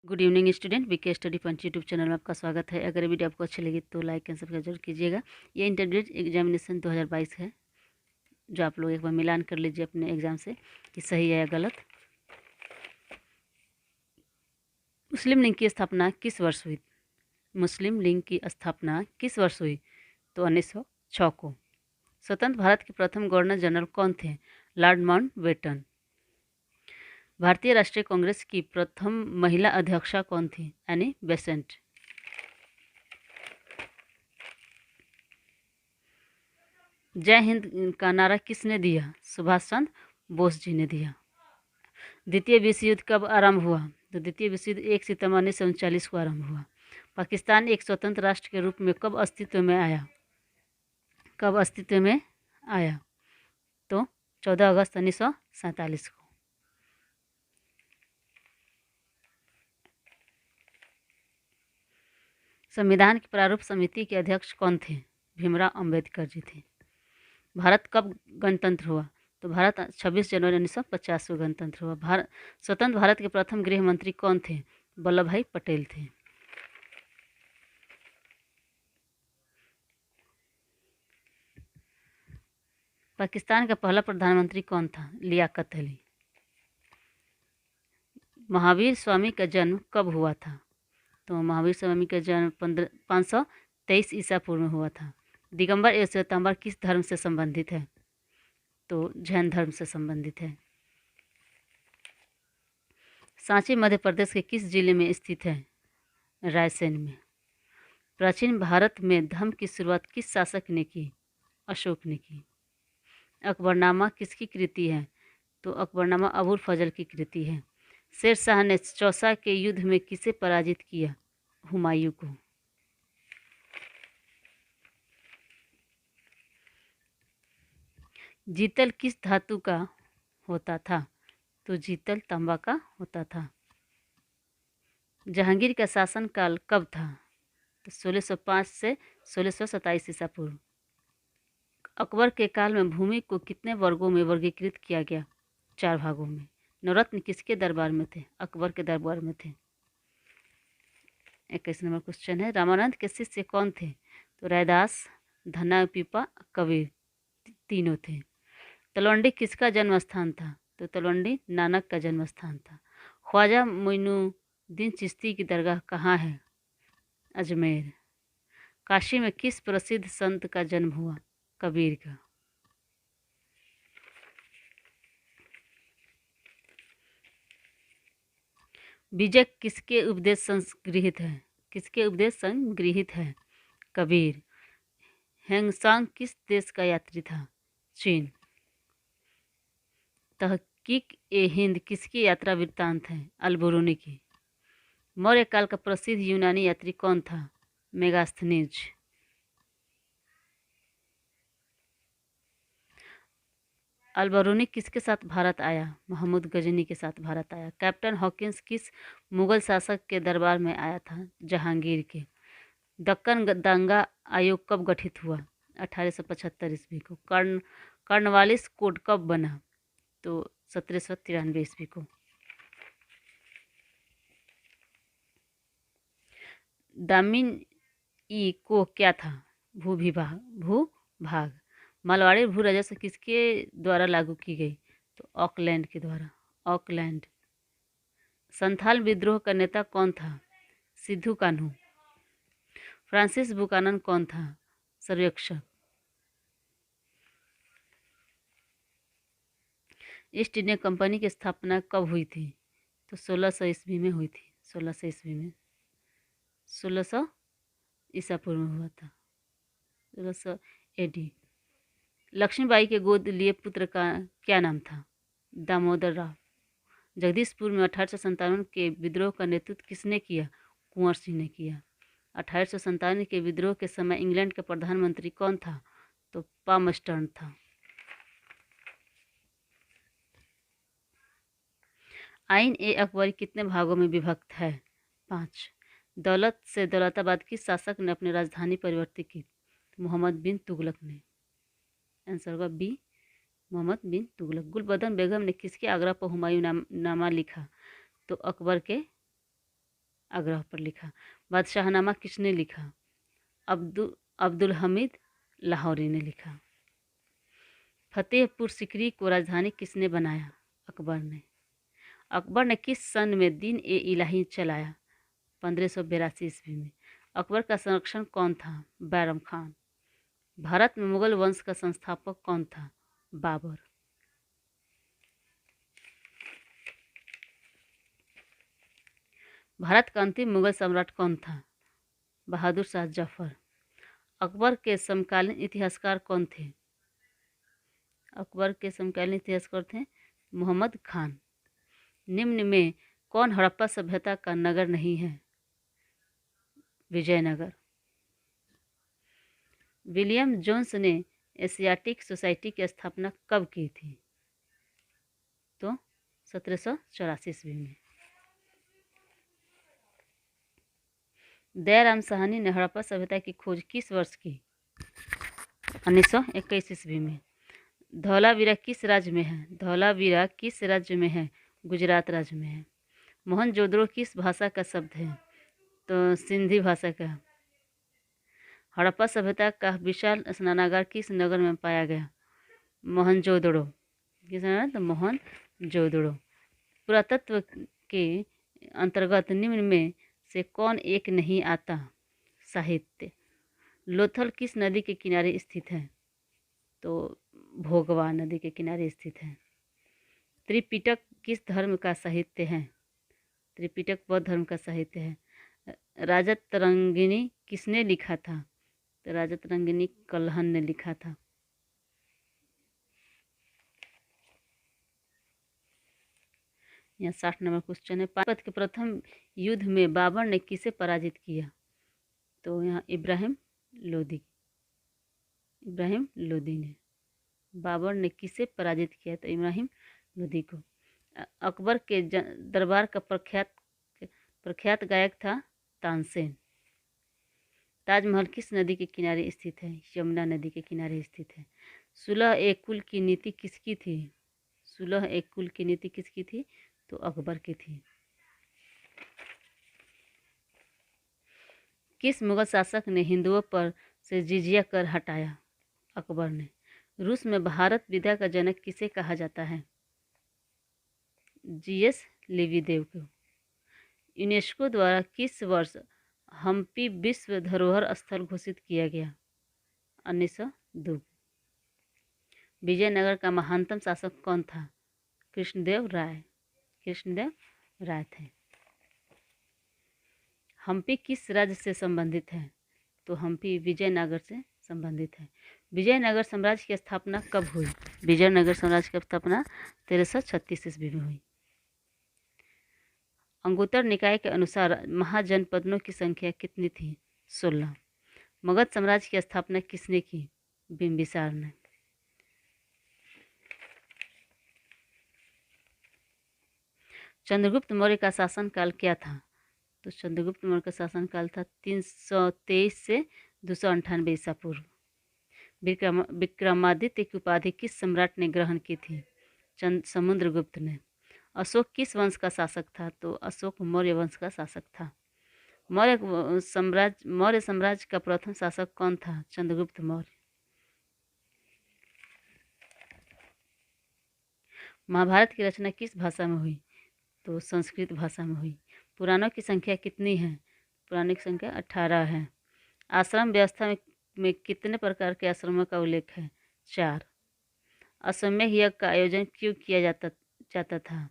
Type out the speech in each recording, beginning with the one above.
Good evening student, BK Study Punch YouTube channel में आपका स्वागत है। अगर वीडियो आपको अच्छी लगी तो लाइक एंड सब्सक्राइब जरूर कीजिएगा। ये इंटरमीडिएट एग्जामिनेशन 2022 है, जो आप लोग एक बार मिलान कर लीजिए अपने एग्ज़ाम से कि सही है या गलत। मुस्लिम लीग की स्थापना किस वर्ष हुई? मुस्लिम लीग की स्थापना किस वर्ष हुई? तो 1906 को। स्वतंत्र भारत के प्रथम गवर्नर जनरल कौन थे? Lord Mountbatten. भारतीय राष्ट्रीय कांग्रेस की प्रथम महिला अध्यक्षा कौन थी? Annie Besant. जय हिंद का नारा किसने दिया? सुभाष चंद्र बोस जी ने दिया। द्वितीय विश्व युद्ध कब आरंभ हुआ? तो द्वितीय विश्व युद्ध 1 सितंबर 1939 को आरंभ हुआ। पाकिस्तान एक स्वतंत्र राष्ट्र के रूप में कब अस्तित्व में आया? कब अस्तित्व में आया? तो 14 अगस्त 1947 को। संविधान की प्रारूप समिति के अध्यक्ष कौन थे? भीमराव अंबेडकर जी थे। भारत कब गणतंत्र हुआ? तो भारत 26 जनवरी 1950 को गणतंत्र हुआ। स्वतंत्र भारत के प्रथम गृह मंत्री कौन थे? वल्लभ भाई पटेल थे। पाकिस्तान का पहला प्रधानमंत्री कौन था? लियाकत अली। महावीर स्वामी का जन्म कब हुआ था? तो महावीर स्वामी का जन्म 523 ईसा पूर्व में हुआ था। दिगंबर एवं श्वेतांबर किस धर्म से संबंधित है? तो जैन धर्म से संबंधित है। सांची मध्य प्रदेश के किस जिले में स्थित है? रायसेन में। प्राचीन भारत में धर्म की शुरुआत किस शासक ने की? अशोक ने की। अकबरनामा किसकी कृति है? तो अकबरनामा अबुल फजल की कृति है। शेर शाह ने चौसा के युद्ध में किसे पराजित किया? हुमायूं को। जीतल किस धातु का होता था? तो जीतल तांबा का होता था। जहांगीर का शासनकाल कब था? तो 1605 से 1627 ईसा पूर्व। अकबर के काल में भूमि को कितने वर्गों में वर्गीकृत किया गया? 4 भागों में। नवरत्न किसके दरबार में थे? अकबर के दरबार में थे। 21 नंबर क्वेश्चन है, रामानंद के शिष्य कौन थे? तो रैदास, धन्ना पीपा, कबीर तीनों थे। तलवंडी किसका जन्म स्थान था? तो तलवंडी नानक का जन्म स्थान था। ख्वाजा मोइनुद्दीन चिश्ती की दरगाह कहाँ है? अजमेर। काशी में किस प्रसिद्ध संत का जन्म हुआ? कबीर का। बीजक किसके उपदेश संग्रहित है? किसके उपदेश संग्रहित है? कबीर। हैंगसांग किस देश का यात्री था? चीन। तहकीक ए हिंद किसकी यात्रा वृत्तांत है? अल-बुरूनी की। मौर्य काल का प्रसिद्ध यूनानी यात्री कौन था? मेगास्थनीज। अल-बरूनी किसके साथ भारत आया? महमूद गजनी के साथ भारत आया। कैप्टन हॉकिंस किस मुगल शासक के दरबार में आया था? जहांगीर के। दक्कन दांगा आयोग कब गठित हुआ? 1875 ईस्वी को। कॉर्नवालिस कोड कब बना? तो 1793 ईस्वी को। दामिन ई को क्या था? भूभाग। मालवाड़ी भू राजस्व किसके द्वारा लागू की गई? तो ऑकलैंड के द्वारा। ऑकलैंड। संथाल विद्रोह का नेता कौन था? सिद्धू कान्हू। फ्रांसिस बुकानन कौन था? सर्वेक्षक। ईस्ट इंडिया कंपनी की स्थापना कब हुई थी? तो 1600 ईस्वी में हुई थी। 1600 ईस्वी में। 1600 ईसा पूर्व में हुआ था। 1600 एडी। लक्ष्मीबाई के गोद लिए पुत्र का क्या नाम था? दामोदर राव। जगदीशपुर में 1857 के विद्रोह का नेतृत्व किसने किया? कुंवर सिंह ने किया। 1857 के विद्रोह के समय इंग्लैंड का प्रधानमंत्री कौन था? तो पामस्टर्न था। आइन ए अकबरी कितने भागों में विभक्त है? 5। दौलत से दौलताबाद किस शासक ने अपनी राजधानी परिवर्तित की? मोहम्मद बिन तुगलक ने। आंसर होगा बी, मोहम्मद बिन तुगलक। गुलबदन बेगम ने किसके आग्रह पर हुमायूं नामा लिखा? तो अकबर के आग्रह पर लिखा। बादशाहनामा किसने लिखा? अब्दुल हमीद लाहौरी ने लिखा। फतेहपुर सिकरी को राजधानी किसने बनाया? अकबर ने। अकबर ने किस सन में दीन ए इलाही चलाया? 1582 ईस्वी में। अकबर का संरक्षण कौन था? बैरम खान। भारत में मुगल वंश का संस्थापक कौन था? बाबर। भारत का अंतिम मुगल सम्राट कौन था? बहादुर शाह जफर। अकबर के समकालीन इतिहासकार कौन थे? अकबर के समकालीन इतिहासकार थे मोहम्मद खान। निम्न में कौन हड़प्पा सभ्यता का नगर नहीं है? विजयनगर। विलियम जोन्स ने एशियाटिक सोसाइटी की स्थापना कब की थी? तो 1784 ईस्वी में। दयाराम साहनी ने हड़प्पा सभ्यता की खोज किस वर्ष की? 1921 ईस्वी में। धौलावीरा किस राज्य में है? धौलावीरा किस राज्य में है? गुजरात राज्य में है। मोहनजोदड़ो किस भाषा का शब्द है? तो सिंधी भाषा का। हड़प्पा सभ्यता का विशाल स्नानागार किस नगर में पाया गया? मोहनजोदड़ो। किस नगर? तो मोहनजोदड़ो। पुरातत्व के अंतर्गत निम्न में से कौन एक नहीं आता? साहित्य। लोथल किस नदी के किनारे स्थित है? तो भोगवा नदी के किनारे स्थित है। त्रिपिटक किस धर्म का साहित्य है? त्रिपिटक बौद्ध धर्म का साहित्य है। राजतरंगिणी किसने लिखा था? तो राजतरंगिणी कल्हण ने लिखा था। यहाँ 60 नंबर क्वेश्चन है। पानीपत के प्रथम युद्ध में बाबर ने किसे पराजित किया? तो यहाँ इब्राहिम लोदी ने। बाबर ने किसे पराजित किया? तो इब्राहिम लोदी को। अकबर के दरबार का प्रख्यात गायक था तानसेन। ताजमहल किस नदी के किनारे स्थित है? यमुना नदी के किनारे स्थित है। सुलह ए कुल की नीति किसकी थी? सुलह ए कुल की नीति किसकी थी? तो अकबर की थी। किस मुगल शासक ने हिंदुओं पर से जिजिया कर हटाया? अकबर ने। रूस में भारत विद्या का जनक किसे कहा जाता है? जीएस लिविदेव को। यूनेस्को द्वारा किस वर्ष हम्पी विश्व धरोहर स्थल घोषित किया गया? 1902। विजयनगर का महानतम शासक कौन था? कृष्णदेव राय थे। हम्पी किस राज्य से संबंधित है? तो हम्पी विजयनगर से संबंधित है। विजयनगर साम्राज्य की स्थापना कब हुई? विजयनगर साम्राज्य की स्थापना 1336 ईस्वी में हुई। अंगुत्तर निकाय के अनुसार महाजनपदों की संख्या कितनी थी? 16। मगध साम्राज्य की स्थापना किसने की? बिंबिसार ने। चंद्रगुप्त मौर्य का शासनकाल क्या था? तो चंद्रगुप्त मौर्य का शासनकाल था 323 से 298 ईसा पूर्व। विक्रमादित्य की उपाधि किस सम्राट ने ग्रहण की थी? समुद्रगुप्त ने। अशोक किस वंश का शासक था? तो अशोक मौर्य वंश का शासक था। मौर्य साम्राज्य का प्रथम शासक कौन था? चंद्रगुप्त मौर्य। महाभारत की रचना किस भाषा में हुई? तो संस्कृत भाषा में हुई। पुराणों की संख्या कितनी है? पुराणों की संख्या 18 है। आश्रम व्यवस्था में कितने प्रकार के आश्रमों का उल्लेख है? 4। अश्वमेध यज्ञ का आयोजन क्यों किया जाता था?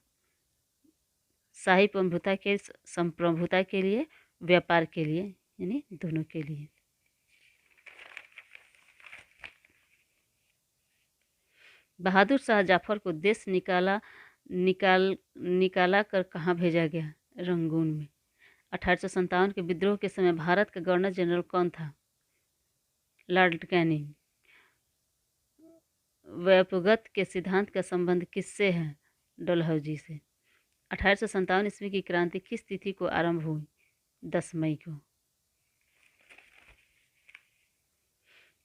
शाही संप्रभुता के लिए, व्यापार के लिए, यानी दोनों के लिए। बहादुर शाह जफर को देश निकाला कर कहाँ भेजा गया? रंगून में। 1857 के विद्रोह के समय भारत का गवर्नर जनरल कौन था? Lord Canning. व्युत्पत्ति के सिद्धांत का संबंध किससे है? डलहौजी से। 1857 ईस्वी की क्रांति किस तिथि को आरंभ हुई? 10 मई को।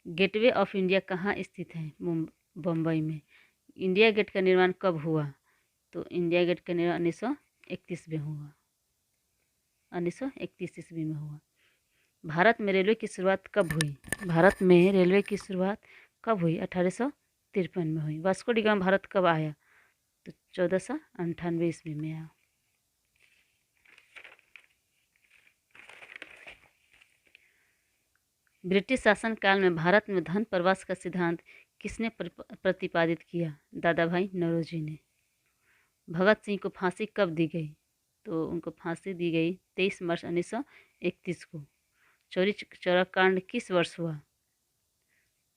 गेटवे ऑफ इंडिया कहाँ स्थित है? बम्बई में। इंडिया गेट का निर्माण कब हुआ? तो इंडिया गेट का निर्माण 1931 में हुआ। 1931 ईस्वी में हुआ। भारत में रेलवे की शुरुआत कब हुई? भारत में रेलवे की शुरुआत कब हुई? 1853 में हुई। वास्को डी गामा भारत कब आया? तो 1498 ईस्वी में आया। ब्रिटिश शासनकाल में भारत में धन प्रवास का सिद्धांत किसने प्रतिपादित किया? दादा भाई नौरोजी ने। भगत सिंह को फांसी कब दी गई? तो उनको फांसी दी गई 23 मार्च 1931 को। चौरी चौरा कांड किस वर्ष हुआ?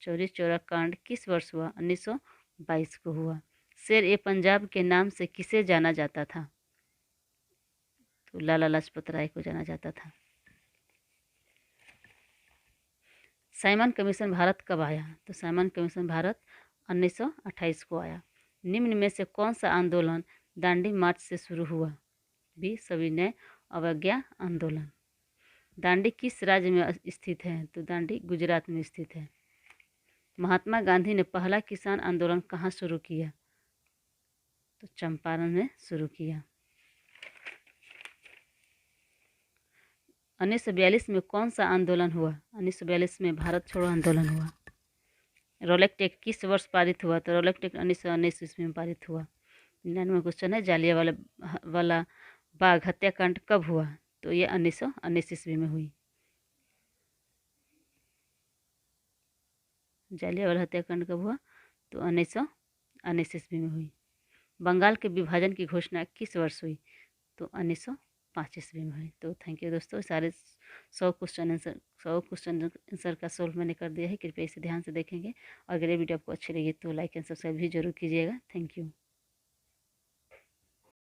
चौरी चौरा कांड किस वर्ष हुआ? 1922 को हुआ। शेर ए पंजाब के नाम से किसे जाना जाता था? तो लाला लाजपत राय को जाना जाता था। साइमन कमीशन भारत कब आया? तो साइमन कमीशन भारत 1928 को आया। निम्न में से कौन सा आंदोलन दांडी मार्च से शुरू हुआ? बी सविनय अवज्ञा आंदोलन। दांडी किस राज्य में स्थित है? तो दांडी गुजरात में स्थित है। महात्मा गांधी ने पहला किसान आंदोलन कहाँ शुरू किया? तो चंपारण में शुरू किया। 1942 में कौन सा आंदोलन हुआ? 1942 में भारत छोड़ो आंदोलन हुआ। रॉलेट एक्ट किस वर्ष पारित हुआ? तो रॉलेट एक्ट 1919 ईस्वी में पारित हुआ। 99 क्वेश्चन है, जालियांवाला बाग हत्याकांड कब हुआ? तो ये 1919 ईस्वी में हुई। जालियांवाला हत्याकांड कब हुआ? तो 1919 ईस्वी में हुई। बंगाल के विभाजन की घोषणा किस वर्ष हुई? तो 1905 ईस्वी में हुई। तो थैंक यू दोस्तों, सारे 100 क्वेश्चन आंसर का सोल्व मैंने कर दिया है। कृपया इसे ध्यान से देखेंगे और अगर ये वीडियो आपको अच्छी लगी तो लाइक एंड सब्सक्राइब भी जरूर कीजिएगा। Thank you.